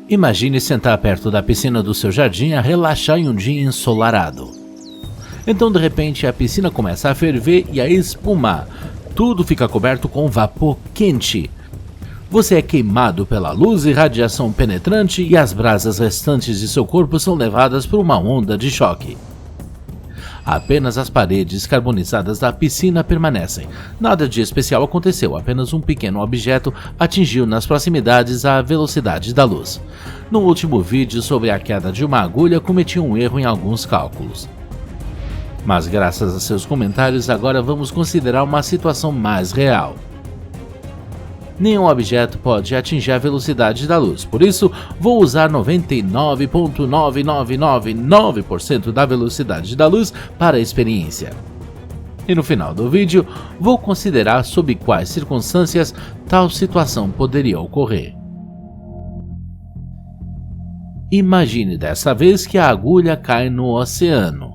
Imagine sentar perto da piscina do seu jardim a relaxar em um dia ensolarado. Então, de repente, a piscina começa a ferver e a espumar. Tudo fica coberto com vapor quente. Você é queimado pela luz e radiação penetrante e as brasas restantes de seu corpo são levadas por uma onda de choque. Apenas as paredes carbonizadas da piscina permanecem. Nada de especial aconteceu, apenas um pequeno objeto atingiu nas proximidades a velocidade da luz. No último vídeo sobre a queda de uma agulha, cometi um erro em alguns cálculos. Mas graças a seus comentários, agora vamos considerar uma situação mais real. Nenhum objeto pode atingir a velocidade da luz, por isso vou usar 99,9999% da velocidade da luz para a experiência. E no final do vídeo, vou considerar sob quais circunstâncias tal situação poderia ocorrer. Imagine dessa vez que a agulha cai no oceano.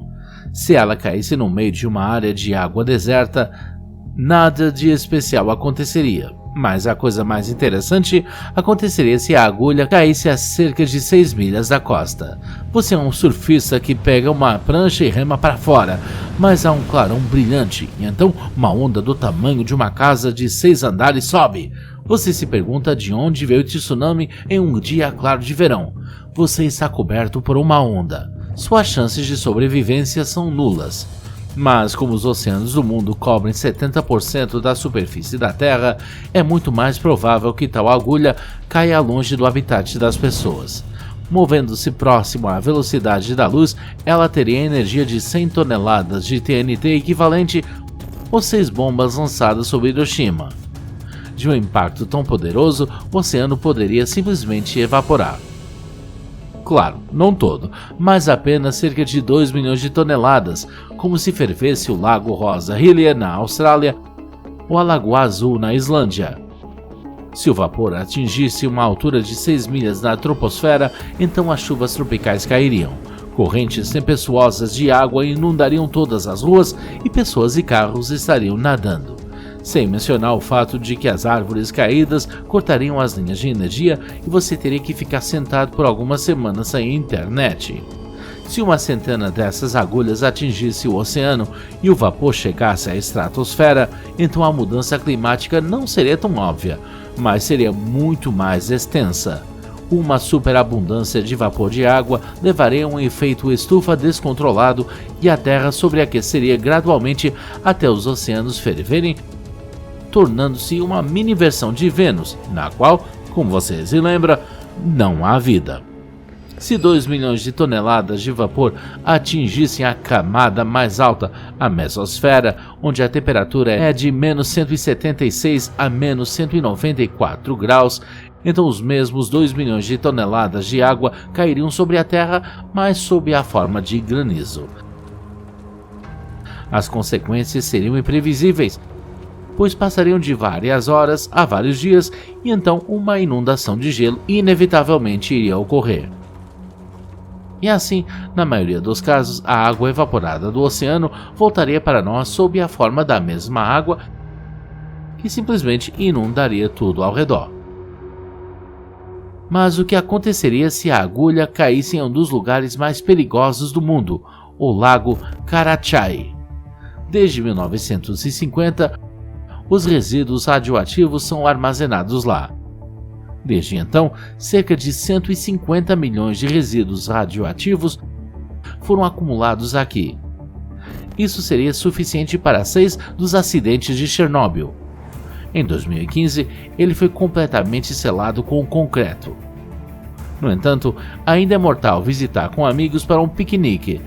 Se ela caísse no meio de uma área de água deserta, nada de especial aconteceria. Mas a coisa mais interessante aconteceria se a agulha caísse a cerca de 6 milhas da costa. Você é um surfista que pega uma prancha e rema para fora, mas há um clarão brilhante e então uma onda do tamanho de uma casa de 6 andares sobe. Você se pergunta de onde veio o tsunami em um dia claro de verão. Você está coberto por uma onda. Suas chances de sobrevivência são nulas. Mas como os oceanos do mundo cobrem 70% da superfície da Terra, é muito mais provável que tal agulha caia longe do habitat das pessoas. Movendo-se próximo à velocidade da luz, ela teria energia de 100 toneladas de TNT equivalente a 6 bombas lançadas sobre Hiroshima. De um impacto tão poderoso, o oceano poderia simplesmente evaporar. Claro, não todo, mas apenas cerca de 2 milhões de toneladas, como se fervesse o Lago Rosa Hillier na Austrália ou a Lagoa Azul na Islândia. Se o vapor atingisse uma altura de 6 milhas na troposfera, então as chuvas tropicais cairiam. Correntes tempestuosas de água inundariam todas as ruas e pessoas e carros estariam nadando. Sem mencionar o fato de que as árvores caídas cortariam as linhas de energia e você teria que ficar sentado por algumas semanas sem internet. Se uma centena dessas agulhas atingisse o oceano e o vapor chegasse à estratosfera, então a mudança climática não seria tão óbvia, mas seria muito mais extensa. Uma superabundância de vapor de água levaria a um efeito estufa descontrolado e a Terra sobreaqueceria gradualmente até os oceanos ferverem, tornando-se uma mini versão de Vênus, na qual, como você se lembra, não há vida. Se 2 milhões de toneladas de vapor atingissem a camada mais alta, a mesosfera, onde a temperatura é de menos 176 a menos 194 graus, então os mesmos 2 milhões de toneladas de água cairiam sobre a Terra, mas sob a forma de granizo. As consequências seriam imprevisíveis, pois passariam de várias horas a vários dias e então uma inundação de gelo inevitavelmente iria ocorrer. E assim, na maioria dos casos, a água evaporada do oceano voltaria para nós sob a forma da mesma água que simplesmente inundaria tudo ao redor. Mas o que aconteceria se a agulha caísse em um dos lugares mais perigosos do mundo, o Lago Karachay? Desde 1950, os resíduos radioativos são armazenados lá. Desde então, cerca de 150 milhões de resíduos radioativos foram acumulados aqui. Isso seria suficiente para 6 dos acidentes de Chernobyl. Em 2015, ele foi completamente selado com concreto. No entanto, ainda é mortal visitar com amigos para um piquenique,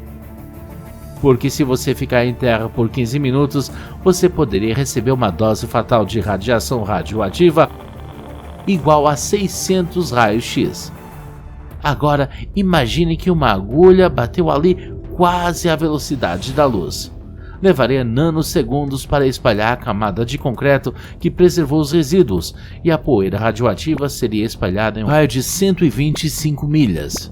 porque se você ficar em terra por 15 minutos, você poderia receber uma dose fatal de radiação radioativa igual a 600 raios-x. Agora, imagine que uma agulha bateu ali quase à velocidade da luz. Levaria nanosegundos para espalhar a camada de concreto que preservou os resíduos, e a poeira radioativa seria espalhada em um raio de 125 milhas.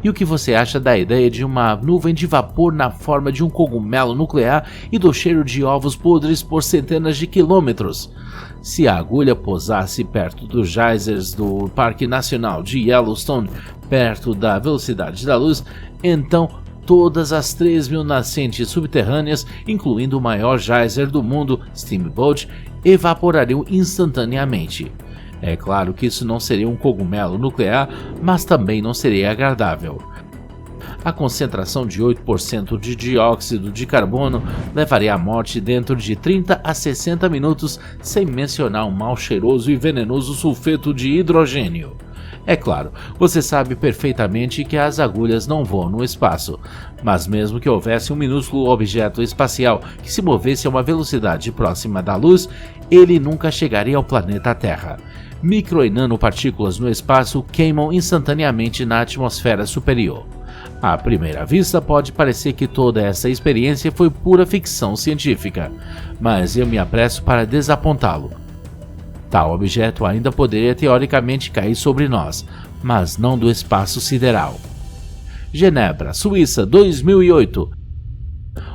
E o que você acha da ideia de uma nuvem de vapor na forma de um cogumelo nuclear e do cheiro de ovos podres por centenas de quilômetros? Se a agulha pousasse perto dos geysers do Parque Nacional de Yellowstone, perto da velocidade da luz, então todas as 3.000 nascentes subterrâneas, incluindo o maior geyser do mundo, Steamboat, evaporariam instantaneamente. É claro que isso não seria um cogumelo nuclear, mas também não seria agradável. A concentração de 8% de dióxido de carbono levaria à morte dentro de 30 a 60 minutos, sem mencionar um mal cheiroso e venenoso sulfeto de hidrogênio. É claro, você sabe perfeitamente que as agulhas não voam no espaço, mas mesmo que houvesse um minúsculo objeto espacial que se movesse a uma velocidade próxima da luz, ele nunca chegaria ao planeta Terra. Micro e nanopartículas no espaço queimam instantaneamente na atmosfera superior. À primeira vista, pode parecer que toda essa experiência foi pura ficção científica, mas eu me apresso para desapontá-lo. Tal objeto ainda poderia teoricamente cair sobre nós, mas não do espaço sideral. Genebra, Suíça, 2008.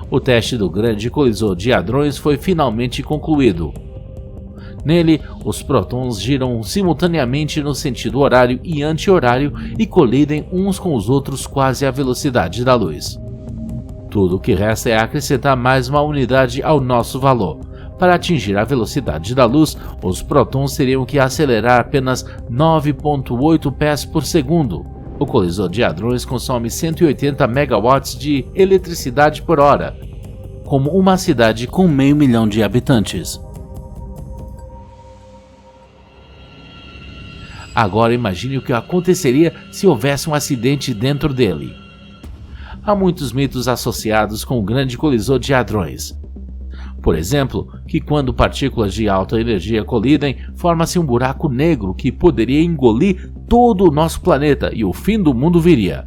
O teste do Grande Colisor de Hadrões foi finalmente concluído. Nele, os prótons giram simultaneamente no sentido horário e anti-horário e colidem uns com os outros quase à velocidade da luz. Tudo o que resta é acrescentar mais uma unidade ao nosso valor. Para atingir a velocidade da luz, os prótons teriam que acelerar apenas 9,8 pés por segundo. O colisor de hadrões consome 180 megawatts de eletricidade por hora, como uma cidade com 500 mil de habitantes. Agora imagine o que aconteceria se houvesse um acidente dentro dele. Há muitos mitos associados com o Grande Colisor de Hadrões. Por exemplo, que quando partículas de alta energia colidem, forma-se um buraco negro que poderia engolir todo o nosso planeta e o fim do mundo viria.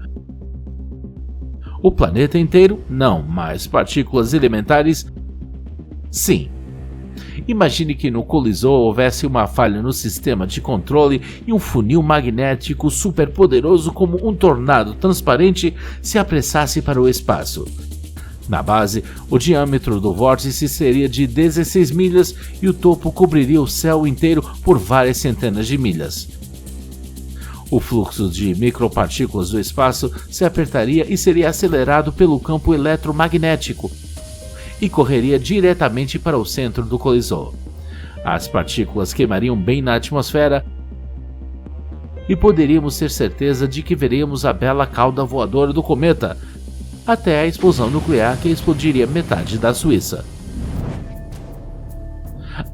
O planeta inteiro? Não, mas partículas elementares? Sim. Imagine que no colisor houvesse uma falha no sistema de controle e um funil magnético superpoderoso como um tornado transparente se apressasse para o espaço. Na base, o diâmetro do vórtice seria de 16 milhas e o topo cobriria o céu inteiro por várias centenas de milhas. O fluxo de micropartículas do espaço se apertaria e seria acelerado pelo campo eletromagnético e correria diretamente para o centro do colisor. As partículas queimariam bem na atmosfera e poderíamos ter certeza de que veríamos a bela cauda voadora do cometa, até a explosão nuclear que explodiria metade da Suíça.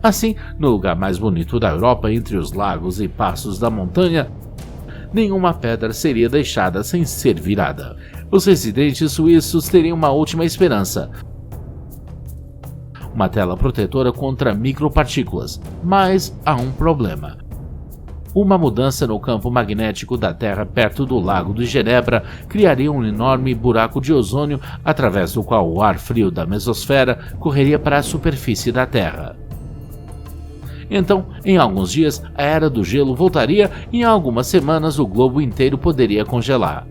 Assim, no lugar mais bonito da Europa, entre os lagos e passos da montanha, nenhuma pedra seria deixada sem ser virada. Os residentes suíços teriam uma última esperança: uma tela protetora contra micropartículas. Mas há um problema. Uma mudança no campo magnético da Terra perto do Lago de Genebra criaria um enorme buraco de ozônio através do qual o ar frio da mesosfera correria para a superfície da Terra. Então, em alguns dias, a era do gelo voltaria e em algumas semanas o globo inteiro poderia congelar.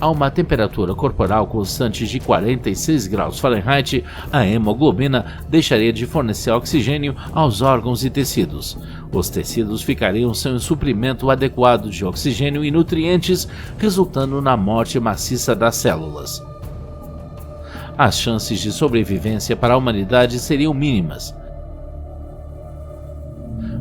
A uma temperatura corporal constante de 46 graus Fahrenheit, a hemoglobina deixaria de fornecer oxigênio aos órgãos e tecidos. Os tecidos ficariam sem um suprimento adequado de oxigênio e nutrientes, resultando na morte maciça das células. As chances de sobrevivência para a humanidade seriam mínimas.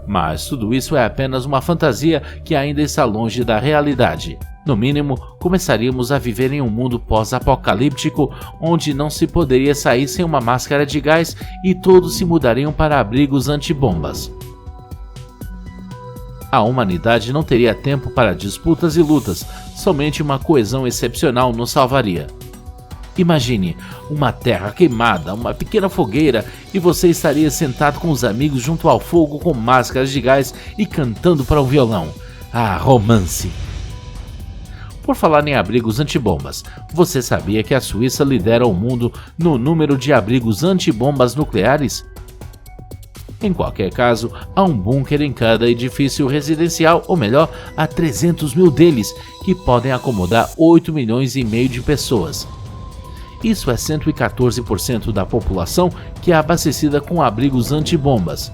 Mas tudo isso é apenas uma fantasia que ainda está longe da realidade. No mínimo, começaríamos a viver em um mundo pós-apocalíptico onde não se poderia sair sem uma máscara de gás e todos se mudariam para abrigos antibombas. A humanidade não teria tempo para disputas e lutas, somente uma coesão excepcional nos salvaria. Imagine uma terra queimada, uma pequena fogueira e você estaria sentado com os amigos junto ao fogo com máscaras de gás e cantando para o violão. Ah, romance! Por falar em abrigos antibombas, você sabia que a Suíça lidera o mundo no número de abrigos antibombas nucleares? Em qualquer caso, há um bunker em cada edifício residencial, ou melhor, há 300 mil deles, que podem acomodar 8 milhões e meio de pessoas. Isso é 114% da população que é abastecida com abrigos antibombas.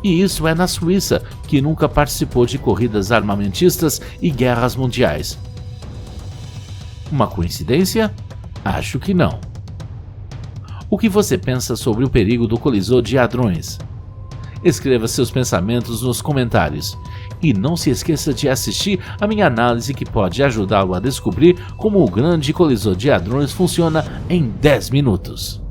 E isso é na Suíça, que nunca participou de corridas armamentistas e guerras mundiais. Uma coincidência? Acho que não. O que você pensa sobre o perigo do colisor de hadrões? Escreva seus pensamentos nos comentários. E não se esqueça de assistir a minha análise que pode ajudá-lo a descobrir como o grande colisor de hadrões funciona em 10 minutos.